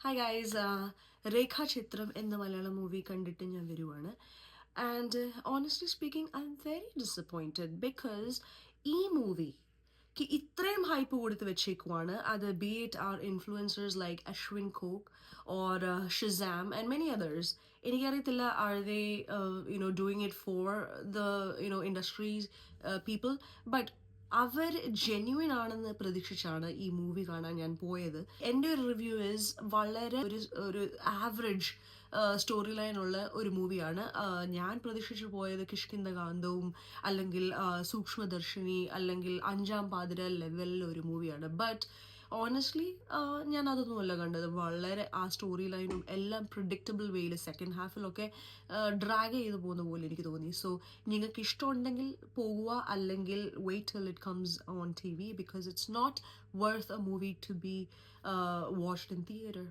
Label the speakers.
Speaker 1: Hi guys, രേഖാചിത്രം എന്ന Malayalam movie കണ്ടിട്ട് ഞാൻ വരുവാണ്. And honestly speaking I am very disappointed because ഈ മൂവിക്ക് ഇത്രയും ഹൈപ്പ് കൊടുത്ത് വെച്ചേക്കുവാണ്. അത് be it are influencers like Ashwin Kok or Shizam and many others. എനിക്കറിയത്തില്ല, are they doing it for the industries people, but അവർ ജെന്യുവൻ ആണെന്ന് പ്രതീക്ഷിച്ചാണ് ഈ മൂവി കാണാൻ ഞാൻ പോയത്. എൻ്റെ ഒരു റിവ്യൂ ഇസ് വളരെ ഒരു ആവറേജ് സ്റ്റോറി ലൈൻ ഉള്ള ഒരു മൂവിയാണ്. ഞാൻ പ്രതീക്ഷിച്ചു പോയത് കിഷ്കിന്ധകാന്തവും അല്ലെങ്കിൽ സൂക്ഷ്മദർശിനി അല്ലെങ്കിൽ അഞ്ചാം പാതിര ലെവലിലെ ഒരു മൂവിയാണ്. ബട്ട് ഓണസ്റ്റ്ലി ഞാൻ അതൊന്നുമല്ല കണ്ടത്. വളരെ ആ സ്റ്റോറി ലൈനും എല്ലാം പ്രിഡിക്റ്റബിൾ വേയിൽ സെക്കൻഡ് ഹാഫിലൊക്കെ ഡ്രാഗ് ചെയ്ത് പോകുന്ന പോലെ എനിക്ക് തോന്നി. സോ നിങ്ങൾക്ക് ഇഷ്ടമുണ്ടെങ്കിൽ പോകുക, അല്ലെങ്കിൽ wait till it comes on TV because it's not worth a movie to be watched in theater.